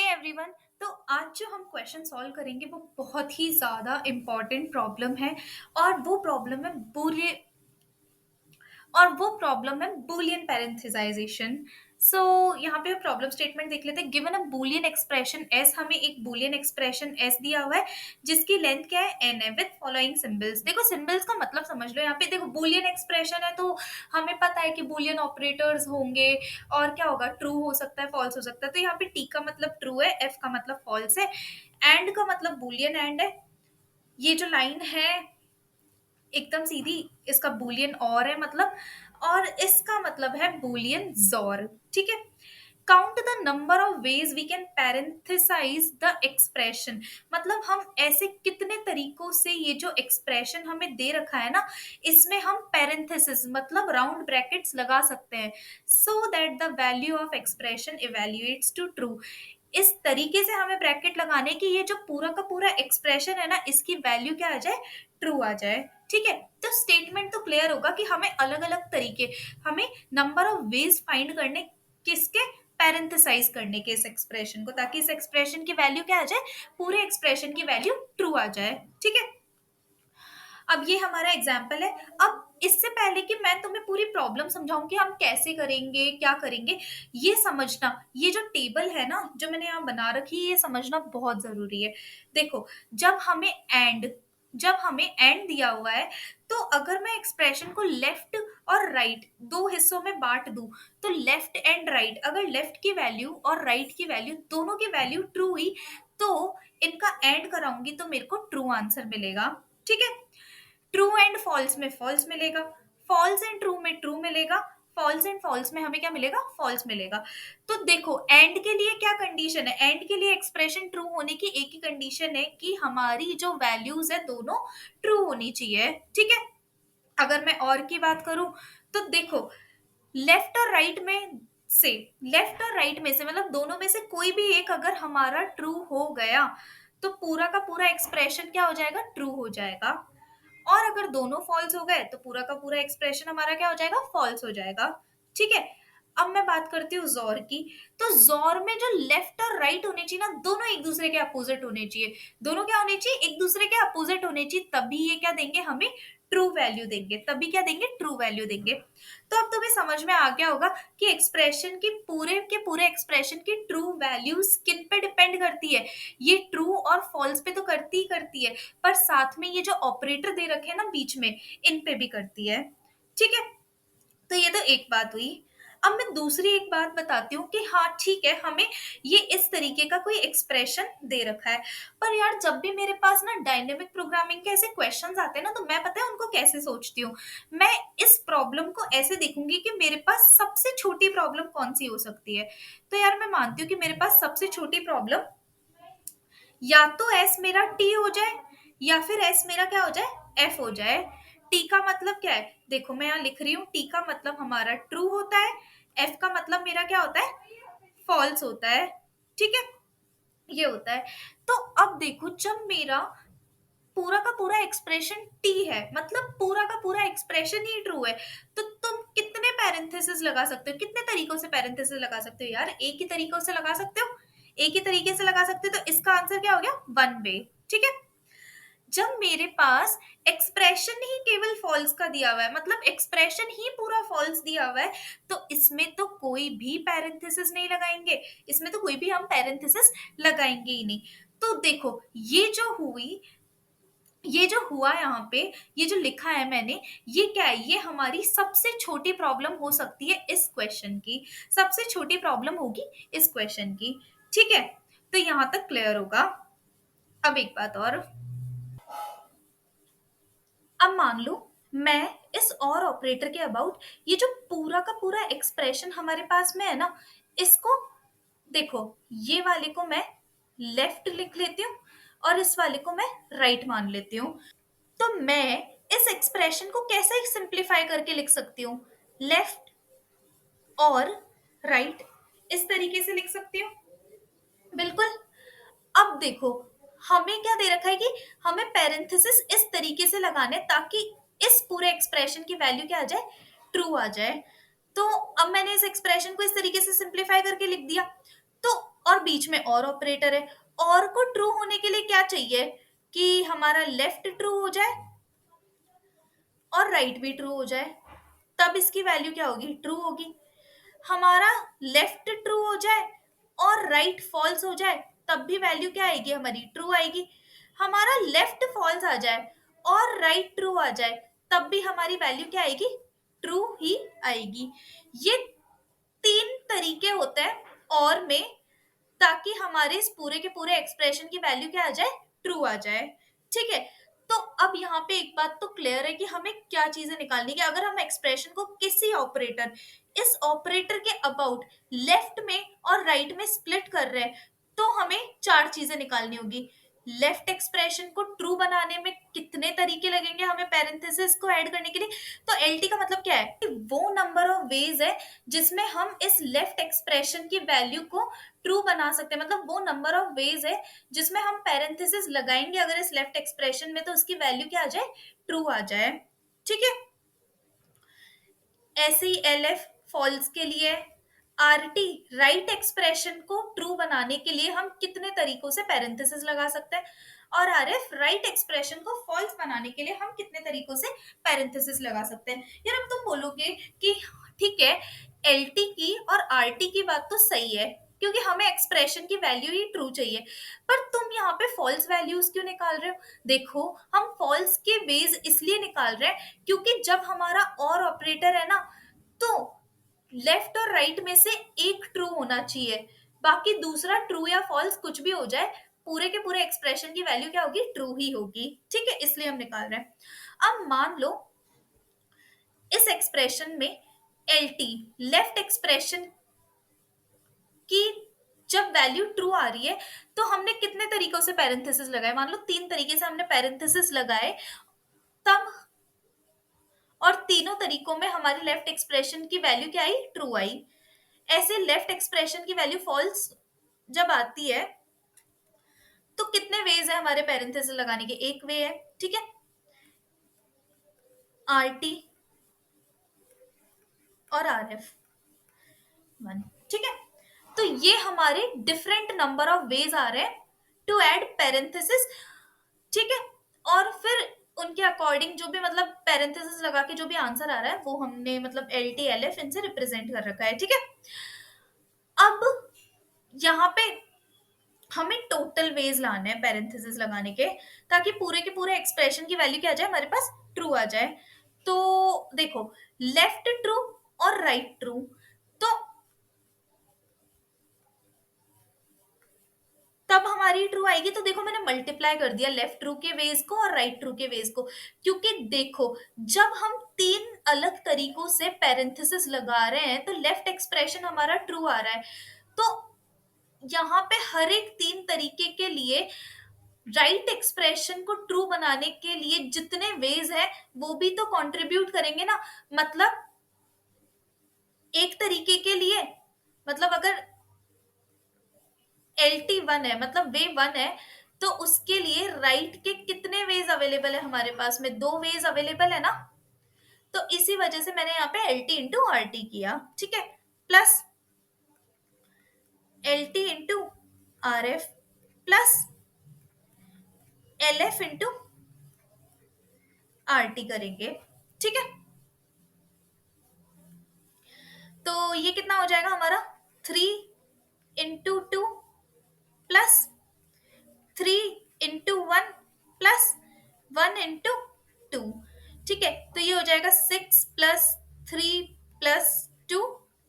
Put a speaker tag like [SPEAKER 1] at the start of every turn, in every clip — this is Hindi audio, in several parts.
[SPEAKER 1] एवरीवन। तो आज जो हम क्वेश्चन सॉल्व करेंगे वो बहुत ही ज़्यादा इम्पोर्टेंट प्रॉब्लम है। और वो प्रॉब्लम है बूलियन पैरेंथेसाइजेशन। सो यहाँ पे प्रॉब्लम स्टेटमेंट देख लेते हैं। Given a Boolean expression S, हमें एक बूलियन एक्सप्रेशन एस दिया हुआ है जिसकी लेंथ क्या है एन है, विद फॉलोइंग सिंबल्स। देखो सिंबल्स का मतलब समझ लो। यहाँ पे देखो बूलियन एक्सप्रेशन है तो हमें पता है कि बूलियन ऑपरेटर्स होंगे और क्या होगा, ट्रू हो सकता है, फॉल्स हो सकता है। तो यहाँ पे टी का मतलब ट्रू है, एफ का मतलब फॉल्स है, एंड का मतलब बूलियन एंड है। ये जो लाइन है एकदम सीधी, इसका बूलियन और है मतलब, और इसका मतलब है बूलियन जोर। ठीक है। Count the number of ways we can parenthesize the expression. मतलब हम ऐसे कितने तरीकों से ये जो एक्सप्रेशन हमें दे रखा है ना, इसमें हम पैरेंथेसिस मतलब राउंड ब्रैकेट्स लगा सकते हैं, so that the value of expression evaluates to true. इस तरीके से हमें ब्रैकेट लगाने की ये जो पूरा का पूरा एक्सप्रेशन है ना, इसकी वैल्यू क्या आ जाए, ट्रू आ जाए। ठीक है। तो स्टेटमेंट तो क्लियर होगा कि हमें अलग अलग तरीके, हमें नंबर ऑफ वेज फाइंड करने किसके, पैरेंथेसाइज करने के इस एक्सप्रेशन को, ताकि इस एक्सप्रेशन की वैल्यू क्या आ जाए, पूरे एक्सप्रेशन की वैल्यू ट्रू आ जाए। ठीक है। अब ये हमारा एग्जाम्पल है। अब इससे पहले कि मैं तुम्हें पूरी प्रॉब्लम समझाऊं कि हम कैसे करेंगे क्या करेंगे, ये समझना, ये जो टेबल है ना जो मैंने यहाँ बना रखी है, ये समझना बहुत जरूरी है। देखो, जब हमें एंड दिया हुआ है, तो अगर मैं एक्सप्रेशन को लेफ्ट और राइट दो हिस्सों में बांट दूं, तो लेफ्ट एंड राइट, अगर लेफ्ट की वैल्यू और राइट की वैल्यू दोनों की वैल्यू ट्रू हुई, तो इनका एंड कराऊंगी तो मेरे को ट्रू आंसर मिलेगा। ठीक है। ट्रू एंड फॉल्स में फॉल्स मिलेगा, फॉल्स एंड ट्रू में ट्रू मिलेगा, फॉल्स एंड फॉल्स में हमें क्या मिलेगा, फॉल्स मिलेगा। तो देखो एंड के लिए क्या कंडीशन है, एंड के लिए एक्सप्रेशन ट्रू होने की एक ही कंडीशन है कि हमारी जो वैल्यूज है दोनों ट्रू होनी चाहिए। ठीक है। अगर मैं और की बात करूं, तो देखो लेफ्ट और राइट में से लेफ्ट और राइट में से मतलब दोनों में से कोई भी एक अगर हमारा ट्रू हो गया, तो पूरा का पूरा एक्सप्रेशन क्या हो जाएगा, ट्रू हो जाएगा। और अगर दोनों फॉल्स हो गए तो पूरा का पूरा एक्सप्रेशन हमारा क्या हो जाएगा, फॉल्स हो जाएगा। ठीक है। अब मैं बात करती हूँ जोर की। तो जोर में जो लेफ्ट और राइट होने चाहिए ना, दोनों एक दूसरे के अपोजिट होने चाहिए। दोनों क्या होने चाहिए, एक दूसरे के अपोजिट होने चाहिए, तभी ये क्या देंगे, हमें ट्रू वैल्यू देंगे, तभी क्या देंगे, ट्रू वैल्यू देंगे। तो अब तुम्हें समझ में आ गया होगा कि एक्सप्रेशन की पूरे के पूरे एक्सप्रेशन की ट्रू वैल्यूज किन पे डिपेंड करती है। ये ट्रू और फॉल्स पे तो करती ही करती है, पर साथ में ये जो ऑपरेटर दे रखे हैं ना बीच में, इन पे भी करती है। ठीक है। तो ये तो एक बात हुई। अब मैं दूसरी एक बात बताती हूँ कि हाँ ठीक है, हमें ये इस तरीके का कोई एक्सप्रेशन दे रखा है, पर यार जब भी मेरे पास ना डायनेमिक प्रोग्रामिंग के ऐसे क्वेश्चंस आते हैं ना, तो मैं पता है उनको कैसे सोचती हूँ। मैं इस प्रॉब्लम को ऐसे देखूंगी कि मेरे पास सबसे छोटी प्रॉब्लम कौन सी हो सकती है। तो यार मैं मानती हूँ कि मेरे पास सबसे छोटी प्रॉब्लम या तो एस मेरा टी हो जाए, या फिर एस मेरा क्या हो जाए, एफ हो जाए। टी का मतलब क्या है, देखो मैं यहाँ लिख रही हूँ, टी का मतलब हमारा ट्रू होता है, एफ का मतलब मेरा क्या होता है, फॉल्स होता है। ठीक है। ये होता है। तो अब देखो जब मेरा पूरा का पूरा एक्सप्रेशन टी है, मतलब पूरा का पूरा एक्सप्रेशन ही ट्रू है, तो तुम कितने पैरेंथेसिस लगा सकते हो, कितने तरीकों से पैरेंथेसिस लगा सकते हो, यार एक ही तरीकों से लगा सकते हो, एक ही तरीके से लगा सकते हो। तो इसका आंसर क्या हो गया, वन वे। ठीक है। जब मेरे पास एक्सप्रेशन ही केवल फॉल्स का दिया हुआ है, मतलब एक्सप्रेशन ही पूरा फॉल्स दिया हुआ है, तो इसमें तो कोई भी पैरेंथेसिस नहीं लगाएंगे, इसमें तो कोई भी हम पैरेंथेसिस लगाएंगे ही नहीं। तो देखो ये जो हुआ यहाँ पे, ये जो लिखा है मैंने, ये क्या है, ये हमारी सबसे छोटी प्रॉब्लम हो सकती है इस क्वेश्चन की, सबसे छोटी प्रॉब्लम होगी इस क्वेश्चन की। ठीक है। तो यहां तक क्लियर होगा। अब एक बात और, अब मान लो मैं इस और ऑपरेटर के अबाउट, ये जो पूरा का पूरा एक्सप्रेशन हमारे पास में है ना, इसको देखो, ये वाले को मैं लेफ्ट लिख लेती हूँ और इस वाले को मैं राइट मान लेती हूँ। तो मैं इस एक्सप्रेशन को कैसे सिंप्लीफाई करके लिख सकती हूँ, लेफ्ट और राइट इस तरीके से लिख सकती हूँ। बिल्कुल। अब देखो हमें क्या दे रखा है कि हमें पैरेंथेसिस इस तरीके से लगाने हैं ताकि इस पूरे एक्सप्रेशन की वैल्यू क्या आ जाए, ट्रू आ जाए। तो अब मैंने इस एक्सप्रेशन को इस तरीके से सिंप्लीफाई करके लिख दिया। तो और बीच में और ऑपरेटर है, और को ट्रू होने के लिए क्या चाहिए कि हमारा लेफ्ट ट्रू हो जाए और राइट भी ट्रू हो जाए, तब इसकी वैल्यू क्या होगी, ट्रू होगी। हमारा लेफ्ट ट्रू हो जाए और राइट फॉल्स हो जाए, तब भी वैल्यू क्या आएगी, हमारी ट्रू आएगी। हमारा लेफ्ट फॉल्स आ जाए और राइट ट्रू आ जाए, तब भी हमारी वैल्यू क्या आएगी, ट्रू ही आएगी। ये तीन तरीके होते हैं और में, ताकि हमारे इस पूरे के पूरे एक्सप्रेशन की वैल्यू क्या आ जाए, ट्रू आ जाए। ठीक है, तो अब यहाँ पे एक बात तो क्लियर है कि हमें क्या चीजें निकालनी है। अगर हम एक्सप्रेशन को किसी ऑपरेटर, इस ऑपरेटर के अबाउट लेफ्ट में और राइट में स्प्लिट कर रहे हैं, तो हमें चार चीजें निकालनी होगी। लेफ्ट एक्सप्रेशन को ट्रू बनाने में कितने तरीके लगेंगे हमें पैरेंथेसिस को ऐड करने के लिए। तो एलटी का मतलब क्या है कि वो नंबर ऑफ वेज है जिसमें हम इस लेफ्ट एक्सप्रेशन की वैल्यू को ट्रू बना सकते हैं। मतलब वो नंबर ऑफ वेज है जिसमें हम पैरेंथेसिस लगाएंगे अगर इस लेफ्ट एक्सप्रेशन में, तो उसकी वैल्यू क्या आ जाए, ट्रू आ जाए। ठीक है, ऐसे ही एल एफ फॉल्स के लिए, आर टी राइट एक्सप्रेशन को ट्रू बनाने के लिए हम कितने तरीकों से पैरेंथेसिस लगा सकते हैं, और आर एफ राइट एक्सप्रेशन को फॉल्स बनाने के लिए हम कितने तरीकों से पैरेंथेसिस लगा सकते हैं। यार अब तुम बोलोगे कि ठीक है, एल टी की और आर टी की बात तो सही है क्योंकि हमें एक्सप्रेशन की वैल्यू ही ट्रू चाहिए, पर तुम यहाँ पे फॉल्स वैल्यूज क्यों निकाल रहे हो। देखो, हम फॉल्स के वेज इसलिए निकाल रहे हैं क्योंकि जब हमारा और ऑपरेटर है ना, तो लेफ्ट और राइट में से एक ट्रू होना चाहिए, बाकी दूसरा ट्रू या फॉल्स कुछ भी हो जाए, पूरे के पूरे एक्सप्रेशन की वैल्यू क्या होगी, ट्रू ही होगी। ठीक है, इसलिए हम निकाल रहे हैं। अब मान लो इस एक्सप्रेशन में एल टी लेफ्ट एक्सप्रेशन की जब वैल्यू ट्रू आ रही है, तो हमने कितने तरीकों से पैरेंथेसिस लगाए, मान लो तीन तरीके से हमने पैरेंथेसिस लगाए, तब और तीनों तरीकों में हमारी लेफ्ट एक्सप्रेशन की वैल्यू क्या आई, ट्रू आई। ऐसे लेफ्ट एक्सप्रेशन की वैल्यू फॉल्स जब आती है, तो कितने वेज है हमारे पैरेंथेसिस लगाने के, एक वे है। ठीक है, आर टी और आर एफ वन। ठीक है, तो ये हमारे डिफरेंट नंबर ऑफ वेज आ रहे हैं टू ऐड पैरेंथेसिस। ठीक है, और फिर उनके अकॉर्डिंग जो भी मतलब पैरेंथेसिस लगा के जो भी आंसर आ रहा है वो हमने मतलब एल टी एल एफ इनसे रिप्रेजेंट कर रखा है। ठीक है, अब यहाँ पे हमें टोटल वेज लाने हैं पैरेंथेसिस लगाने के, ताकि पूरे के पूरे एक्सप्रेशन की वैल्यू क्या आ जाए, हमारे पास ट्रू आ जाए। तो देखो, लेफ्ट ट्रू और राइट ट्रू, तो तब हमारी ट्रू आएगी। तो देखो, मैंने मल्टीप्लाई कर दिया लेफ्ट ट्रू के वेज को और राइट ट्रू के वेज को, क्योंकि देखो जब हम तीन अलग तरीकों से पैरेंथेसिस लगा रहे हैं तो लेफ्ट एक्सप्रेशन हमारा ट्रू आ रहा है। तो यहाँ पे हर एक तीन तरीके के लिए राइट एक्सप्रेशन को ट्रू बनाने के लिए जितने वेज है वो भी तो कंट्रीब्यूट करेंगे ना। मतलब एक तरीके के लिए, मतलब अगर एल टी वन है, मतलब वे वन है, तो उसके लिए राइट के कितने वेज अवेलेबल है हमारे पास में, दो वेज अवेलेबल है ना। तो इसी वजह से मैंने यहाँ पे L T into R T किया। ठीक है, plus L T into R F plus L F into R T करेंगे। ठीक है, तो ये कितना हो जाएगा हमारा, 3 into 2 plus 3 into 1 plus 1 into 2। ठीक है, तो ये हो जाएगा 6 प्लस 3 प्लस 2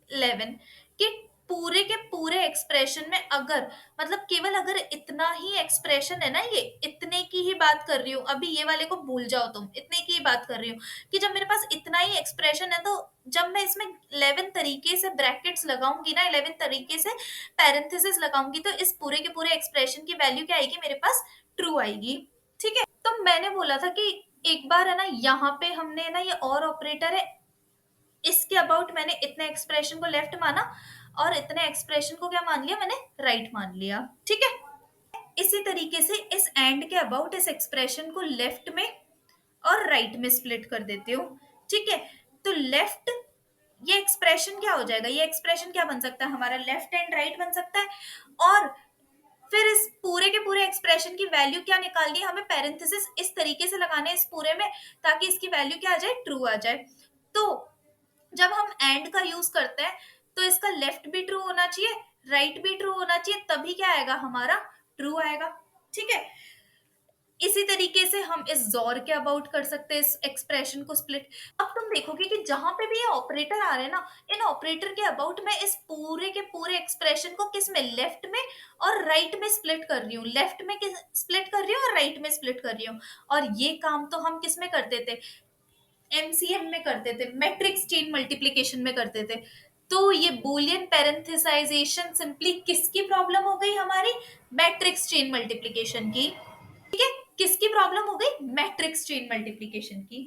[SPEAKER 1] 11, कि पूरे के पूरे एक्सप्रेशन में अगर मतलब केवल अगर इतना ही एक्सप्रेशन है ना, ये इतने की ही बात कर रही हूँ, अभी ये वाले को भूल जाओ, तुम इतने की ही बात कर रही हूँ कि जब मेरे पास इतना ही एक्सप्रेशन है, तो जब मैं इसमें 11 तरीके से ब्रैकेट्स लगाऊंगी ना, 11 तरीके से पैरेंथेसिस लगाऊंगी, तो इस पूरे के पूरे एक्सप्रेशन की वैल्यू क्या आएगी, मेरे पास ट्रू आएगी। ठीक है, तो मैंने बोला था कि एक बार है ना, यहाँ पे हमने ना ये और ऑपरेटर है, इसके अबाउट मैंने इतने एक्सप्रेशन को लेफ्ट माना और इतने एक्सप्रेशन को क्या मान लिया, मैंने राइट मान लिया। ठीक है, इसी तरीके से इस एंड के अबाउट इस एक्सप्रेशन को लेफ्ट में और राइट में स्प्लिट कर देती हूँ। ठीक है, तो लेफ्ट, ये एक्सप्रेशन क्या हो जाएगा, ये एक्सप्रेशन क्या बन सकता है हमारा, लेफ्ट एंड राइट बन सकता है, और एक्सप्रेशन की वैल्यू क्या निकालनी है, हमें पैरेंथेसिस इस तरीके से लगाने हैं इस पूरे में, ताकि इसकी वैल्यू क्या आ जाए, ट्रू आ जाए। तो जब हम एंड का यूज करते हैं तो इसका लेफ्ट भी ट्रू होना चाहिए, राइट भी ट्रू होना चाहिए, तभी क्या आएगा, हमारा ट्रू आएगा। ठीक है। इसी तरीके से हम इस जोर के अबाउट कर सकते हैं, इस एक्सप्रेशन को स्प्लिट। अब तुम देखोगे कि जहां पे भी ये ऑपरेटर आ रहे हैं ना, इन ऑपरेटर के अबाउट मैं इस पूरे के पूरे एक्सप्रेशन को किस में, लेफ्ट में और राइट में स्प्लिट कर रही हूँ, लेफ्ट में स्प्लिट कर रही हूँ और राइट में स्प्लिट कर रही हूँ। और ये काम तो हम किस में करते थे, एमसीएम में करते थे, मैट्रिक्स चेन मल्टीप्लिकेशन में करते थे। तो ये बुलियन पैरेंथेसाइजेशन सिंपली किसकी प्रॉब्लम हो गई, हमारी मैट्रिक्स चेन मल्टीप्लिकेशन की। ठीक है, किसकी प्रॉब्लम हो गई, मैट्रिक्स चेन मल्टीप्लिकेशन की।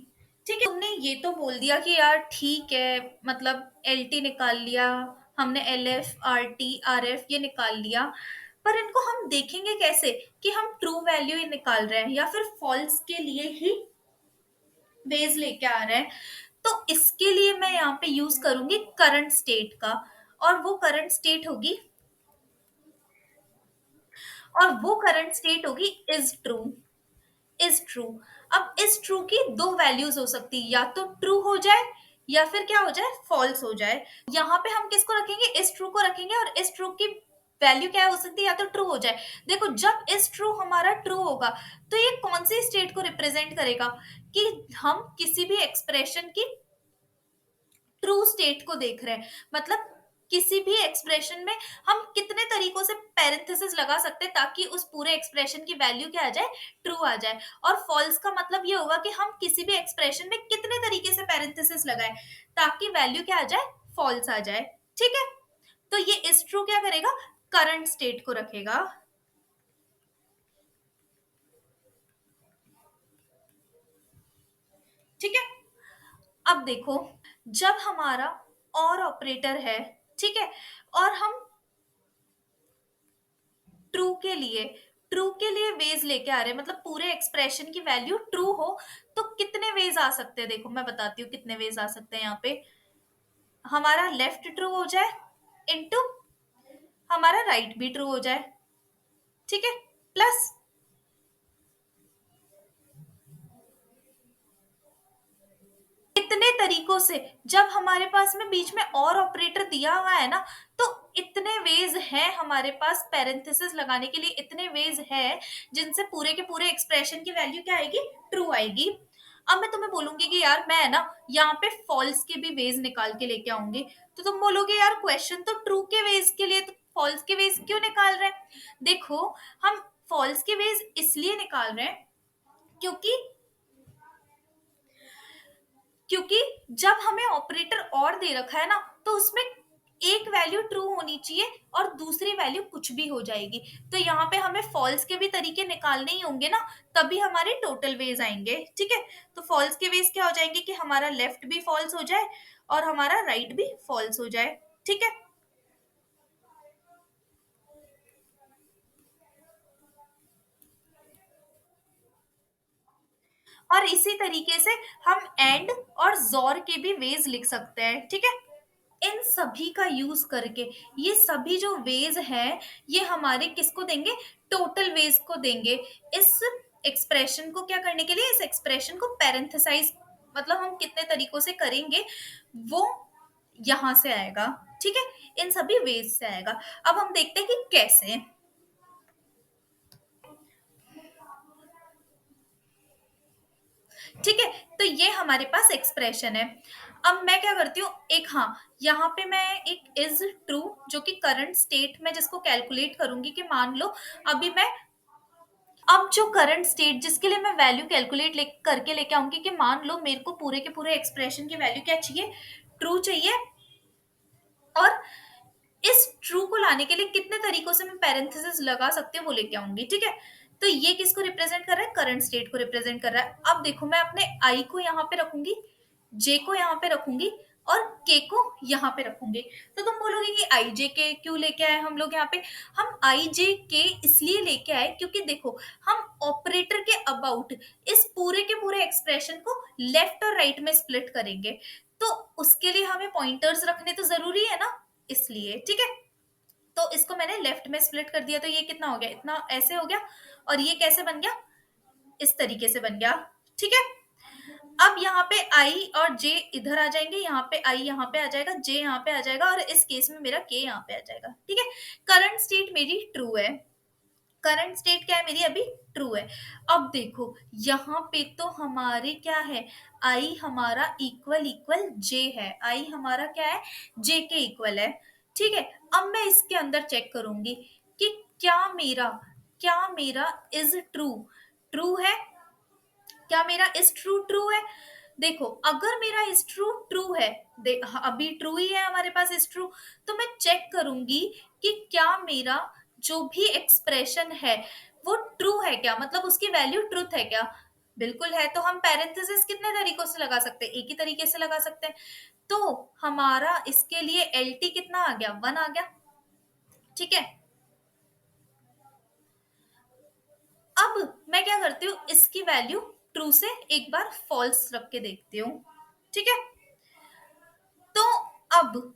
[SPEAKER 1] ठीक है, तुमने ये तो बोल दिया कि यार ठीक है, मतलब एल टी निकाल लिया हमने, L F R T R F ये निकाल लिया, पर इनको हम देखेंगे कैसे कि हम ट्रू वैल्यू ही निकाल रहे हैं या फिर फॉल्स के लिए ही बेस लेके आ रहे हैं। तो इसके लिए मैं यहाँ पे यूज करूंगी करंट स्टेट का, और वो करंट स्टेट होगी, इज ट्रू। Is true. अब इज ट्रू की दो वैल्यूज हो सकती है, या तो ट्रू हो जाए या फिर क्या हो जाए, फॉल्स हो जाए। यहाँ पे हम किसको रखेंगे, इज ट्रू को रखेंगे, और इज ट्रू की वैल्यू क्या हो सकती है, या तो ट्रू हो जाए। देखो जब इज ट्रू हमारा ट्रू होगा तो ये कौन सी स्टेट को रिप्रेजेंट करेगा, कि हम किसी भी एक्सप्रेशन की ट्रू स्टेट को देख रहे हैं। मतलब किसी भी एक्सप्रेशन में हम कितने तरीकों से पैरेंथेसिस लगा सकते हैं ताकि उस पूरे एक्सप्रेशन की वैल्यू क्या आ जाए, ट्रू आ जाए। और फॉल्स का मतलब ये होगा कि हम किसी भी एक्सप्रेशन में कितने तरीके से पैरेंथेसिस लगाए ताकि वैल्यू क्या आ जाए, फॉल्स आ जाए। ठीक है। तो ये इज ट्रू क्या करेगा, करंट स्टेट को रखेगा। ठीक है। अब देखो, जब हमारा और ऑपरेटर है, ठीक है, और हम ट्रू के लिए वेज लेके आ रहे हैं, मतलब पूरे एक्सप्रेशन की वैल्यू ट्रू हो, तो कितने वेज आ सकते हैं, देखो मैं बताती हूँ कितने वेज आ सकते हैं यहाँ पे। हमारा लेफ्ट ट्रू हो जाए, इनटू हमारा राइट भी ट्रू हो जाए। ठीक है। प्लस इतने तरीकों से, जब हमारे पास में बीच में और ऑपरेटर दिया हुआ है ना, तो इतने वेज हैं हमारे पास पैरेंथेसिस लगाने के लिए, इतने वेज है जिनसे पूरे के पूरे एक्सप्रेशन की वैल्यू क्या आएगी, ट्रू आएगी। अब मैं तुम्हें बोलूंगी कि यार मैं ना यहाँ पे फॉल्स के भी वेज निकाल के लेके आऊंगी, तो तुम बोलोगे यार क्वेश्चन तो ट्रू के वेज के लिए, तो फॉल्स के वेज क्यों निकाल रहे हैं। देखो, हम फॉल्स के वेज इसलिए निकाल रहे हैं क्योंकि क्योंकि जब हमें ऑपरेटर और दे रखा है ना, तो उसमें एक वैल्यू ट्रू होनी चाहिए और दूसरी वैल्यू कुछ भी हो जाएगी। तो यहाँ पे हमें फॉल्स के भी तरीके निकालने ही होंगे ना, तभी हमारे टोटल वेज आएंगे। ठीक है। तो फॉल्स के वेज क्या हो जाएंगे कि हमारा लेफ्ट भी फॉल्स हो जाए और हमारा राइट भी फॉल्स हो जाए। ठीक है। और इसी तरीके से हम एंड और जोर के भी वेज लिख सकते हैं। ठीक है। इन सभी का यूज करके ये सभी जो वेज हैं, ये हमारे किसको देंगे, टोटल वेज को देंगे। इस एक्सप्रेशन को क्या करने के लिए, इस एक्सप्रेशन को पैरेंथेसाइज, मतलब हम कितने तरीकों से करेंगे वो यहां से आएगा। ठीक है। इन सभी वेज से आएगा। अब हम देखते हैं कि कैसे। ठीक है। तो ये हमारे पास एक्सप्रेशन है। अब मैं क्या करती हूँ, एक, हाँ, यहाँ पे मैं एक इज ट्रू जो कि करंट स्टेट में जिसको कैलकुलेट करूंगी, कि मान लो अभी मैं, अब जो करंट स्टेट जिसके लिए मैं वैल्यू कैलकुलेट करके लेके आऊंगी, कि मान लो मेरे को पूरे के पूरे एक्सप्रेशन की वैल्यू क्या चाहिए, ट्रू चाहिए। और इस ट्रू को लाने के लिए कितने तरीकों से मैं पैरेंथेसिस लगा सकती हूँ वो लेके आऊंगी। ठीक है। तो ये किसको रिप्रेजेंट कर रहा है, करंट स्टेट को रिप्रेजेंट कर रहा है। अब देखो, मैं अपने आई को यहाँ पे रखूंगी, जे को यहाँ पे रखूंगी, और के को यहाँ पे रखूंगी। तो तुम बोलोगे कि आई जे के क्यों लेके आए हम लोग यहाँ पे। हम आई जे के इसलिए लेके आए क्योंकि देखो, हम ऑपरेटर के अबाउट इस पूरे के पूरे एक्सप्रेशन को लेफ्ट और राइट में स्प्लिट करेंगे, तो उसके लिए हमें पॉइंटर्स रखने तो जरूरी है ना, इसलिए। ठीक है। तो इसको मैंने लेफ्ट में स्प्लिट कर दिया, तो ये कितना हो गया, इतना ऐसे हो गया, और ये कैसे बन गया, इस तरीके से बन गया। ठीक है, अब यहाँ पे आई और जे इधर आ जाएंगे, यहाँ पे आई यहाँ पे आ जाएगा, जे यहाँ पे आ जाएगा, और इस केस में मेरा के यहाँ पे आ जाएगा। ठीक है, करंट स्टेट मेरी ट्रू है, करंट स्टेट क्या है मेरी अभी, ट्रू है। अब देखो यहाँ पे तो हमारे क्या है, आई हमारा इक्वल इक्वल जे है, आई हमारा क्या है, जे के इक्वल है। ठीक है, अब मैं इसके अंदर चेक करूंगी कि क्या मेरा इज ट्रू, ट्रू है, क्या मेरा इज ट्रू ट्रू है। देखो अगर मेरा इज ट्रू ट्रू है, अभी ट्रू ही है हमारे पास इज ट्रू, तो मैं चेक करूंगी कि क्या मेरा जो भी एक्सप्रेशन है वो ट्रू है क्या, मतलब उसकी वैल्यू ट्रूथ है क्या। बिल्कुल है, तो हम पैरेंथेसिस कितने तरीकों से लगा सकते हैं, एक ही तरीके से लगा सकते हैं। तो हमारा इसके लिए एल टी कितना आ गया, 1 आ गया। ठीक है, अब मैं क्या करती हूँ, इसकी वैल्यू ट्रू से एक बार फॉल्स रख के देखती हूँ। ठीक है, तो अब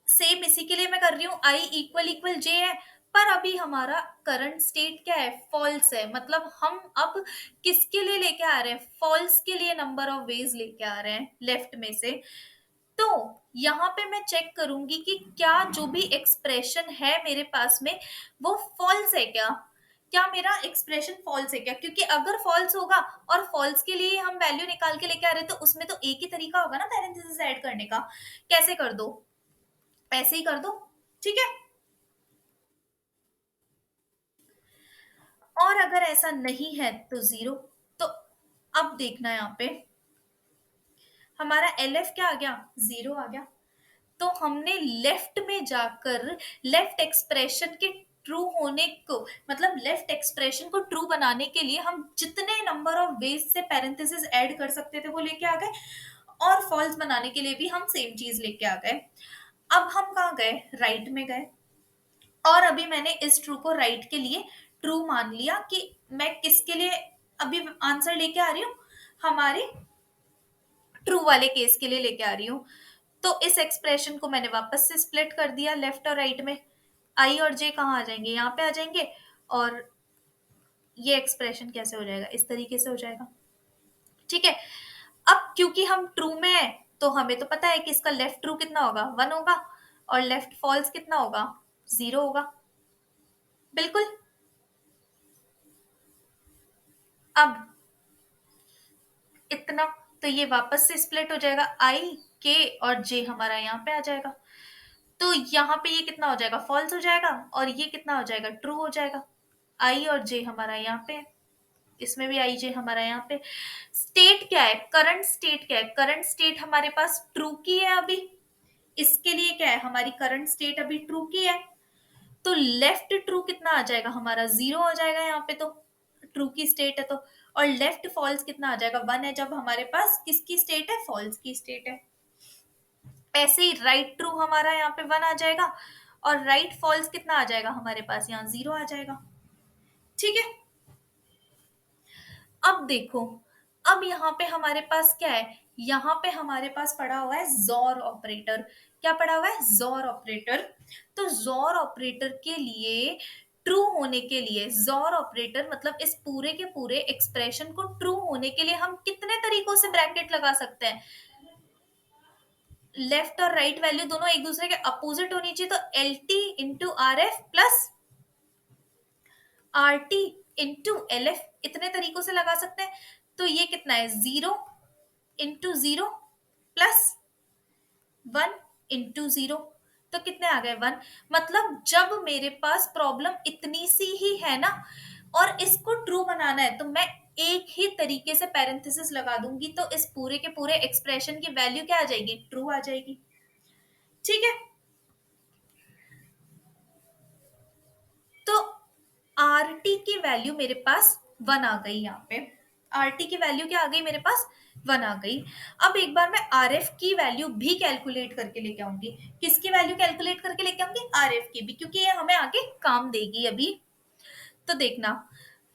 [SPEAKER 1] सेम इसी के लिए मैं कर रही हूँ, आई इक्वल इक्वल जे है, पर अभी हमारा करंट स्टेट क्या है, फॉल्स है, मतलब हम अब किसके लिए लेके आ रहे हैं, फॉल्स के लिए नंबर ऑफ वेज लेके आ रहे हैं लेफ्ट में से। तो यहाँ पे मैं चेक करूंगी कि क्या जो भी एक्सप्रेशन है मेरे पास में वो फॉल्स है क्या, क्या मेरा एक्सप्रेशन फॉल्स है क्या, क्योंकि अगर फॉल्स होगा और फॉल्स के लिए हम वैल्यू निकाल के लेके आ रहे हैं, तो उसमें तो एक ही तरीका होगा ना पैरेंथेसिस ऐड करने का, कैसे कर दो, ऐसे ही कर दो। ठीक है, और अगर ऐसा नहीं है तो जीरो। तो अब देखना यहाँ पे हमारा एल एफ क्या आ गया, जीरो आ गया। तो हमने लेफ्ट में जाकर लेफ्ट एक्सप्रेशन के ट्रू होने को, मतलब लेफ्ट एक्सप्रेशन को ट्रू बनाने के लिए हम जितने नंबर ऑफ वेज से पैरेंथेसिस ऐड कर सकते थे वो लेके आ गए, और फॉल्स बनाने के लिए भी हम सेम चीज लेके आ गए। अब हम कहाँ गए, राइट में गए, और अभी मैंने इस ट्रू को राइट के लिए ट्रू मान लिया कि मैं किसके लिए अभी आंसर लेके आ रही हूँ, हमारे ट्रू वाले केस के लिए लेके आ रही हूँ। तो इस एक्सप्रेशन को मैंने वापस से स्प्लिट कर दिया लेफ्ट और राइट में, आई और जे कहाँ आ जाएंगे, यहाँ पे आ जाएंगे, और ये एक्सप्रेशन कैसे हो जाएगा, इस तरीके से हो जाएगा। ठीक है, अब क्योंकि हम ट्रू में है तो हमें तो पता है कि इसका लेफ्ट ट्रू कितना होगा, 1 होगा, और लेफ्ट फॉल्स कितना होगा, 0 होगा। बिल्कुल, अब इतना, तो ये वापस से स्प्लिट हो जाएगा, आई के और जे हमारा यहाँ पे आ जाएगा। तो यहाँ पे ये कितना हो जाएगा, फॉल्स हो जाएगा, और ये कितना हो जाएगा, ट्रू हो जाएगा। आई और जे हमारा यहाँ पे, इसमें भी आई जे हमारा यहाँ पे। स्टेट क्या है, करंट स्टेट क्या है, करंट स्टेट हमारे पास ट्रू की है अभी, इसके लिए क्या है, हमारी करंट स्टेट अभी ट्रू की है। तो लेफ्ट ट्रू कितना आ जाएगा हमारा, 0 हो जाएगा यहाँ पे, तो ट्रू की स्टेट है तो। और लेफ्ट फॉल्स कितना आ जाएगा, 1 है, जब हमारे पास किसकी स्टेट है, फॉल्स की स्टेट है। ऐसे ही राइट ट्रू हमारा यहाँ पे 1 आ जाएगा, और राइट फॉल्स कितना आ जाएगा हमारे पास, यहाँ 0 आ जाएगा। ठीक है, अब देखो, अब यहाँ पे हमारे पास क्या है, यहाँ पे हमारे पास पड़ा हुआ है जोर ऑपरेटर। क्या पड़ा हुआ है, जोर ऑपरेटर। तो जोर ऑपरेटर के लिए ट्रू होने के लिए, जोर ऑपरेटर मतलब इस पूरे के पूरे एक्सप्रेशन को ट्रू होने के लिए हम कितने तरीकों से ब्रैकेट लगा सकते हैं, लेफ्ट और राइट वैल्यू दोनों एक दूसरे के अपोजिट होनी चाहिए, तो L T into R F plus R T into L F, इतने तरीकों से लगा सकते हैं। तो ये कितना है, 0 इंटू 0 प्लस 1 इंटू 0, तो कितने आ गए, 1। मतलब जब मेरे पास प्रॉब्लम इतनी सी ही है ना, और इसको ट्रू बनाना है, तो मैं एक ही तरीके से पैरेंथेसिस लगा दूंगी, तो इस पूरे के पूरे एक्सप्रेशन की वैल्यू क्या आ जाएगी, ट्रू आ जाएगी। ठीक है, तो आर टी की वैल्यू मेरे पास 1 आ गई, यहाँ पे आर टी की वैल्यू क्या आ गई मेरे पास, 1 आ गई। अब एक बार मैं आर एफ की वैल्यू भी कैलकुलेट करके लेके आऊंगी, किसकी वैल्यू कैलकुलेट करके लेके आऊंगी, आर एफ की भी, क्योंकि ये हमें आगे काम देगी अभी। तो देखना,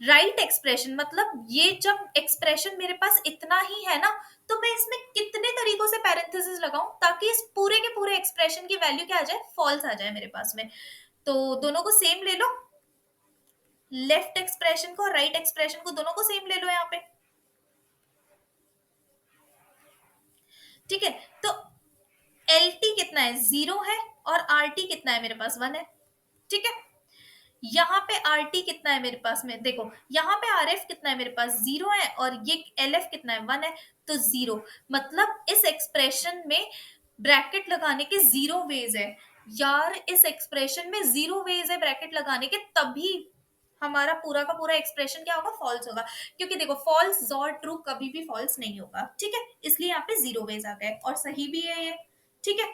[SPEAKER 1] राइट एक्सप्रेशन मतलब ये जब एक्सप्रेशन मेरे पास इतना ही है ना, तो मैं इसमें कितने तरीकों से पैरेंथेसिस लगाऊं ताकि इस पूरे के पूरे एक्सप्रेशन की वैल्यू क्या आ जाए, फॉल्स आ जाए मेरे पास में। तो दोनों को सेम ले लो, लेफ्ट एक्सप्रेशन को और राइट एक्सप्रेशन को दोनों को सेम ले लो यहाँ पे। ठीक है, तो एल टी कितना है, 0 है, और आर टी कितना है मेरे पास, 1 है। ठीक है, यहाँ पे आर टी कितना है मेरे पास में, देखो यहाँ पे आर एफ कितना है मेरे पास, 0 है, और ये एल एफ कितना है, 1 है। तो 0 मतलब इस एक्सप्रेशन में ब्रैकेट लगाने के 0 वेज है। यार इस एक्सप्रेशन में 0 वेज है ब्रैकेट लगाने के, तभी हमारा पूरा का पूरा एक्सप्रेशन क्या होगा, फॉल्स होगा। क्योंकि देखो फॉल्स और ट्रू कभी भी फॉल्स नहीं होगा, ठीक है, इसलिए यहाँ पे 0 वेज आ गए, और सही भी है ये। ठीक है,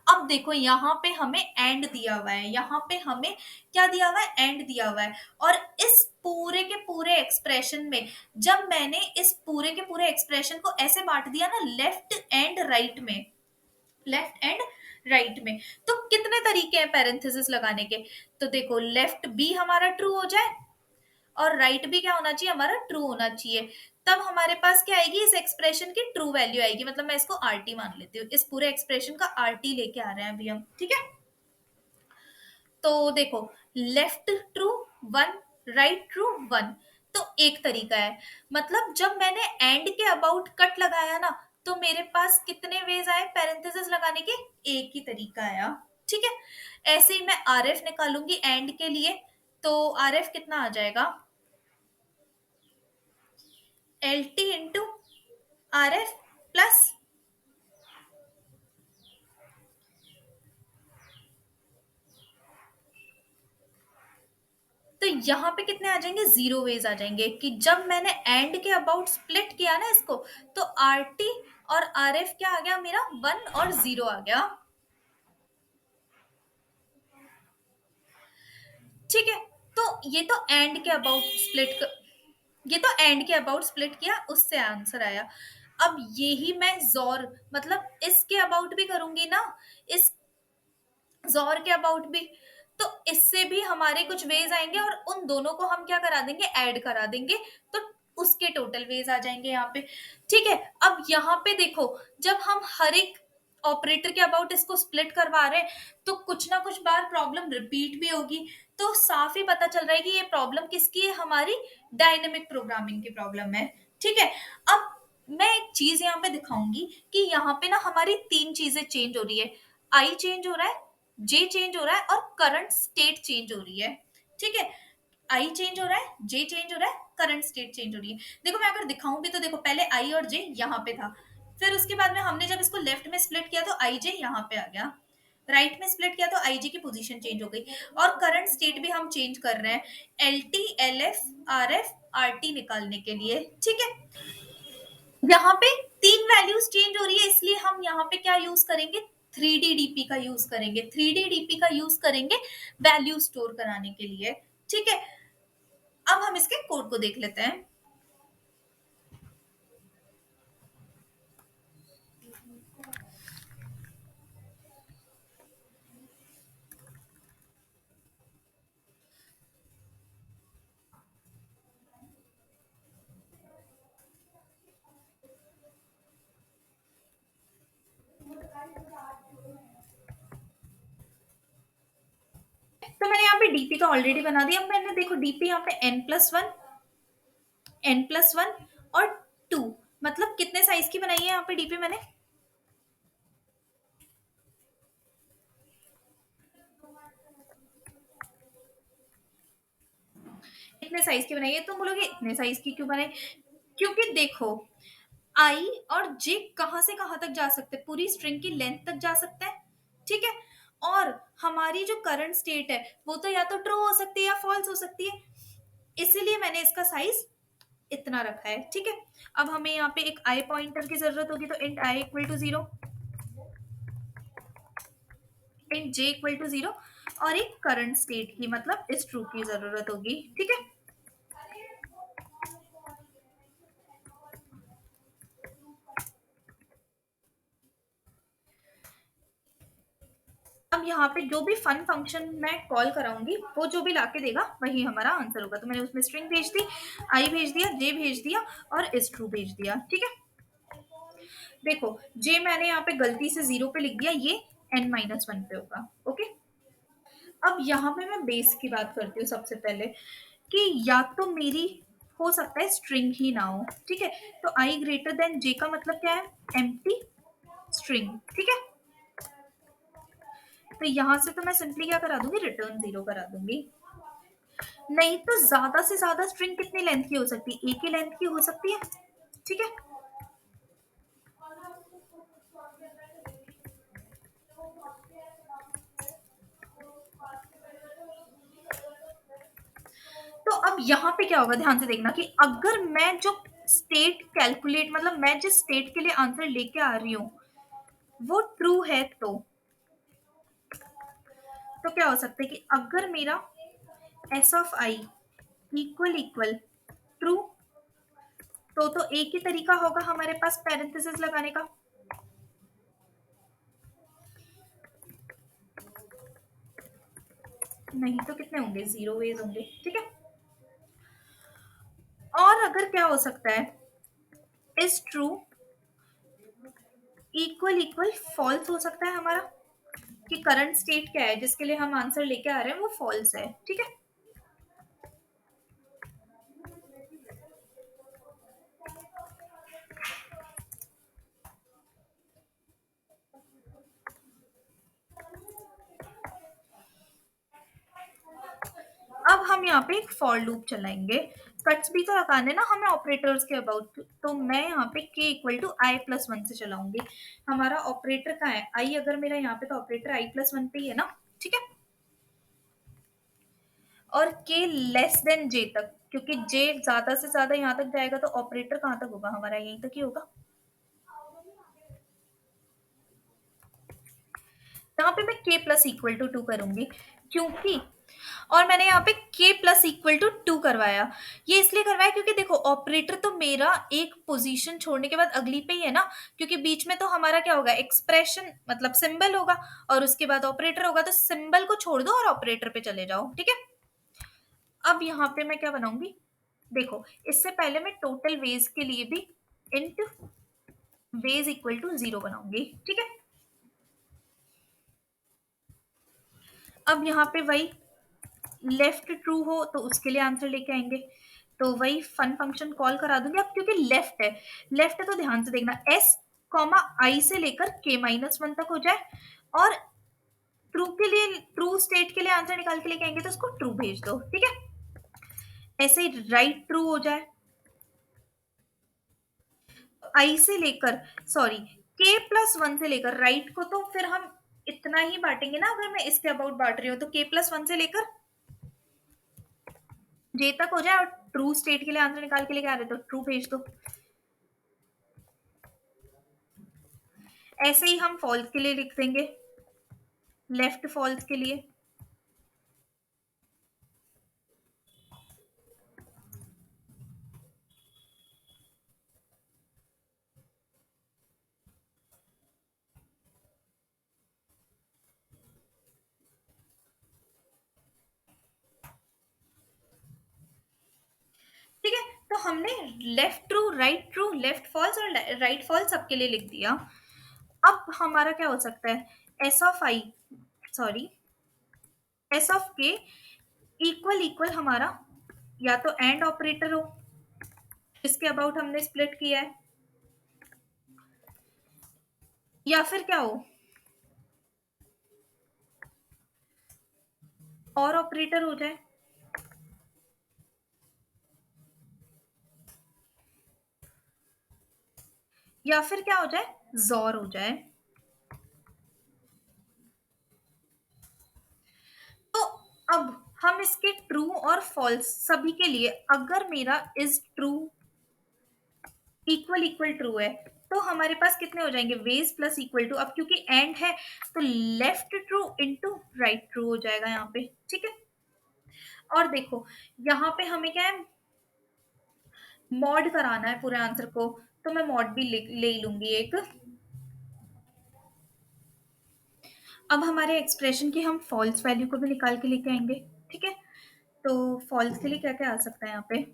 [SPEAKER 1] अब देखो यहाँ पे हमें एंड दिया हुआ है, यहाँ पे हमें क्या दिया हुआ है, एंड दिया हुआ है। और इस पूरे के पूरे एक्सप्रेशन में जब मैंने इस पूरे के पूरे एक्सप्रेशन को ऐसे बांट दिया ना, लेफ्ट एंड राइट में, लेफ्ट एंड राइट में, तो कितने तरीके हैं पैरेंथेसिस लगाने के। तो देखो लेफ्ट बी हमारा ट्रू हो जाए, और राइट भी क्या होना चाहिए, हमारा ट्रू होना चाहिए। तब हमारे पास क्या आएगी, इस एक्सप्रेशन की ट्रू वैल्यू आएगी, मतलब मैं इसको आर टी मान लेती हूँ, इस पूरे एक्सप्रेशन का आर टी लेके आ रहे हैं अभी हम। ठीक है, तो देखो लेफ्ट ट्रू 1, राइट ट्रू 1, तो एक तरीका है। मतलब जब मैंने एंड के अबाउट कट लगाया ना, तो मेरे पास कितने वेज आए पैरेंथेसिस लगाने के, एक ही तरीका आया। ठीक है, ऐसे ही मैं आर एफ निकालूंगी एंड के लिए, तो आर एफ कितना आ जाएगा, L T into R F plus, तो यहाँ पे कितने आ जाएंगे, 0 वेज आ जाएंगे। कि जब मैंने एंड के अबाउट स्प्लिट किया ना इसको, तो आर टी और आर एफ क्या आ गया मेरा, 1 और 0 आ गया। ठीक है, तो ये तो एंड के अबाउट ये तो एंड के अबाउट स्प्लिट किया, उससे आंसर आया। अब यही मैं जोर मतलब इसके अबाउट भी करूंगी ना, इस जोर के अबाउट भी, तो इससे भी हमारे कुछ वेज आएंगे, और उन दोनों को हम क्या करा देंगे, ऐड करा देंगे, तो उसके टोटल वेज आ जाएंगे यहाँ पे। ठीक है, अब यहाँ पे देखो, जब हम हर एक ऑपरेटर के अबाउट इसको स्प्लिट करवा रहे हैं, तो कुछ ना कुछ बार प्रॉब्लम रिपीट भी होगी। तो साफ ही पता चल रहा है कि ये प्रॉब्लम किसकी है, हमारी डायनेमिक प्रोग्रामिंग की प्रॉब्लम है। ठीक है, अब मैं एक चीज यहाँ पे दिखाऊंगी कि यहाँ पे ना हमारी तीन चीजें चेंज हो रही है, आई चेंज हो रहा है, जे चेंज हो रहा है, और करंट स्टेट चेंज हो रही है। ठीक है, आई चेंज हो रहा है, जे चेंज हो रहा है, करंट स्टेट चेंज हो रही है। देखो मैं अगर दिखाऊं भी, तो देखो पहले आई और जे यहाँ पे था, फिर उसके बाद में हमने जब इसको लेफ्ट में स्प्लिट किया तो आई जे यहाँ पे आ गया, राइट में स्प्लिट किया तो आई जे की पोजीशन चेंज हो गई, और करंट स्टेट भी हम चेंज कर रहे हैं L T L F R F R T निकालने के लिए। ठीक है, यहाँ पे तीन वैल्यूज चेंज हो रही है, इसलिए हम यहाँ पे क्या यूज करेंगे, 3D DP का यूज करेंगे, 3D DP का यूज करेंगे वैल्यू स्टोर कराने के लिए। ठीक है, अब हम इसके कोड को देख लेते हैं। तो मैंने यहाँ पे डीपी का ऑलरेडी बना दिया। मैंने देखो डीपी यहाँ पे n+1, n+1 और 2, मतलब कितने साइज की बनाई है यहाँ पे डीपी मैंने, इतने साइज की बनाई है। तुम बोलोगे इतने साइज की क्यों बनाई, क्योंकि देखो आई और जे कहां से कहां तक जा सकते हैं, पूरी स्ट्रिंग की लेंथ तक जा सकते हैं। ठीक है, और हमारी जो करंट स्टेट है वो तो या तो ट्रू हो सकती है या फॉल्स हो सकती है, इसीलिए मैंने इसका साइज इतना रखा है। ठीक है, अब हमें यहाँ पे एक आई पॉइंटर की जरूरत होगी, तो int i equal to 0, int j equal to 0, और एक करंट स्टेट की मतलब इस ट्रू की जरूरत होगी। ठीक है, अब अब यहाँ पे जो भी फन फंक्शन मैं कॉल कराऊंगी वो जो भी लाके देगा वही हमारा आंसर होगा। तो मैंने उसमें स्ट्रिंग भेज दी, आई भेज दिया, जे भेज दिया और इज ट्रू भेज दिया। ठीक है, देखो जे मैंने यहाँ पे गलती से जीरो पे लिख दिया, ये n-1 पे होगा। ओके, अब यहाँ पे मैं बेस की बात करती हूँ सबसे पहले, कि या तो मेरी हो सकता है स्ट्रिंग ही ना हो। ठीक है, तो आई ग्रेटर देन जे का मतलब क्या है, एम्प्टी स्ट्रिंग। ठीक है, तो यहां से तो मैं सिंपली क्या करा दूंगी, रिटर्न जीरो करा दूंगी। नहीं तो ज्यादा से ज्यादा स्ट्रिंग कितनी लेंथ की हो सकती है, एक ही लेंथ की हो सकती है। ठीक है, तो अब यहाँ पे क्या होगा, ध्यान से देखना कि अगर मैं जो स्टेट कैलकुलेट, मतलब मैं जिस स्टेट के लिए आंसर लेके आ रही हूँ वो ट्रू है, तो क्या हो सकता है कि अगर मेरा S of I equal equal true, तो एक ही तरीका होगा हमारे पास पैरेंथेसिस लगाने का। नहीं तो कितने होंगे, जीरो वेज होंगे। ठीक है, और अगर क्या हो सकता है, is true equal equal false हो सकता है हमारा, कि करंट स्टेट क्या है जिसके लिए हम आंसर लेके आ रहे हैं वो फॉल्स है। ठीक है, अब हम यहाँ पे एक फॉर लूप चलाएंगे। कट्स भी तो लगाने ना हमें ऑपरेटर्स के अबाउट, तो मैं यहाँ पे k equal to i plus one से चलाऊंगी। हमारा ऑपरेटर कहाँ है, आई, अगर मेरा यहाँ पे तो ऑपरेटर आई प्लस वन पे ही है ना। ठीक है, और k लेस देन j तक, क्योंकि j ज्यादा से ज्यादा यहाँ तक जाएगा तो ऑपरेटर कहाँ तक होगा, हमारा यहीं तक ही होगा। यहाँ पे मैं k plus equal to two करूंगी, क्योंकि, और मैंने यहाँ पे k plus equal to two करवाया, ये इसलिए करवाया क्योंकि देखो ऑपरेटर तो मेरा एक पोजीशन छोड़ने के बाद अगली पे ही है ना, क्योंकि बीच में तो हमारा क्या होगा, एक्सप्रेशन मतलब सिंबल होगा, और उसके बाद ऑपरेटर होगा, तो सिंबल को छोड़ दो और ऑपरेटर पे चले जाओ। ठीक है, अब यहाँ पे मैं क्या बनाऊंगी, देखो इससे पहले मैं टोटल वेज के लिए भी int wage equal to zero बनाऊंगी। ठीक है, अब यहाँ पे वही लेफ्ट ट्रू हो तो उसके लिए आंसर लेके आएंगे, तो वही फन फंक्शन कॉल करा दूंगी। अब क्योंकि लेफ्ट है, लेफ्ट है तो ध्यान से देखना, एस कॉमा आई से लेकर k-1 तक हो जाए, और ट्रू के लिए, ट्रू स्टेट के लिए आंसर निकाल के लेके आएंगे तो उसको ट्रू भेज दो। ठीक है, ऐसे ही राइट ट्रू हो जाए, आई से लेकर, सॉरी, k+1 से लेकर राइट को तो फिर हम इतना ही बांटेंगे ना, अगर मैं इसके अबाउट बांट रही हूँ तो k+1 से लेकर जे तक हो जाए, और ट्रू स्टेट के लिए आंसर निकाल के लेके आ रहे तो ट्रू भेज दो। ऐसे ही हम फॉल्स के लिए लिख देंगे, लेफ्ट फॉल्स के लिए। ठीक है, तो हमने left true, right true, left false और राइट फॉल्स सबके लिए लिख दिया। अब हमारा क्या हो सकता है, S of I, sorry, S of के इक्वल इक्वल हमारा या तो एंड ऑपरेटर हो, जिसके अबाउट हमने स्प्लिट किया है, या फिर क्या हो, और ऑपरेटर हो जाए, या फिर क्या हो जाए, जोर हो जाए। तो अब हम इसके ट्रू और फॉल्स सभी के लिए, अगर मेरा is true equal equal true है, तो हमारे पास कितने हो जाएंगे, वेज प्लस इक्वल टू, अब क्योंकि एंड है तो left true into right true हो जाएगा यहाँ पे। ठीक है, और देखो यहाँ पे हमें क्या है, मॉड कराना है पूरे आंसर को, तो मैं मॉड भी ले लूंगी एक। अब हमारे एक्सप्रेशन की हम फॉल्स वैल्यू को भी निकाल के लेके आएंगे। ठीक है, तो फॉल्स के लिए क्या क्या आ सकता है यहाँ पे?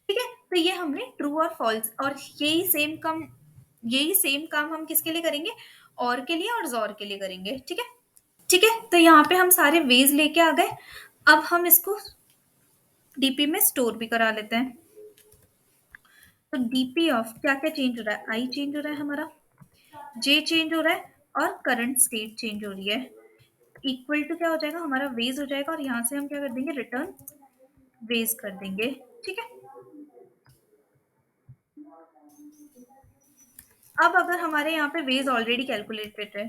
[SPEAKER 1] ठीक है, तो ये हमने ट्रू और फॉल्स, और यही सेम काम हम किसके लिए करेंगे? और के लिए और जोर के लिए करेंगे। ठीक है। ठीक है, तो यहाँ पे हम सारे वेज लेके आ गए। अब हम इसको डीपी में स्टोर भी करा लेते हैं। तो डीपी ऑफ क्या क्या चेंज हो रहा है? आई चेंज हो रहा है हमारा, जे चेंज हो रहा है, और करंट स्टेट चेंज हो रही है। इक्वल टू क्या हो जाएगा? हमारा वेज हो जाएगा, और यहाँ से हम क्या कर देंगे? रिटर्न वेज कर देंगे। ठीक है। अब अगर हमारे यहाँ पे वेज ऑलरेडी कैलकुलेटेड है,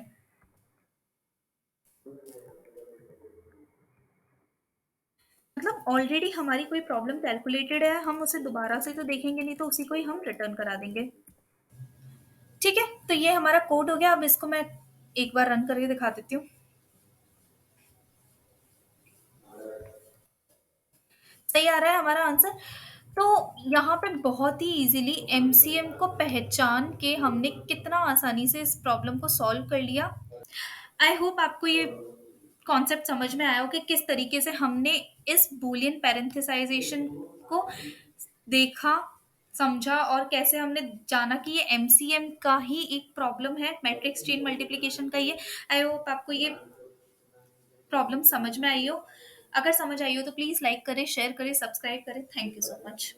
[SPEAKER 1] मतलब ऑलरेडी हमारी कोई प्रॉब्लम कैलकुलेटेड है, हम उसे दोबारा से तो देखेंगे नहीं, तो उसी को ही हम रिटर्न करा देंगे। ठीक है, तो ये हमारा कोड हो गया। अब इसको मैं एक बार रन करके दिखा देती हूँ। सही आ रहा है हमारा आंसर। तो यहाँ पे बहुत ही इजीली एमसीएम को पहचान के हमने कितना आसानी से इस प्रॉब्लम को सॉल्व कर लिया। आई होप आपको ये कॉन्सेप्ट समझ में आया हो कि किस तरीके से हमने इस बूलियन पैरेंथेसाइजेशन को देखा, समझा, और कैसे हमने जाना कि ये एमसीएम का ही एक प्रॉब्लम है, मैट्रिक्स चेन मल्टीप्लिकेशन का ये। आई होप आपको ये प्रॉब्लम समझ में आई हो। अगर समझ आई हो तो प्लीज लाइक करें, शेयर करें, सब्सक्राइब करें। Thank you so much.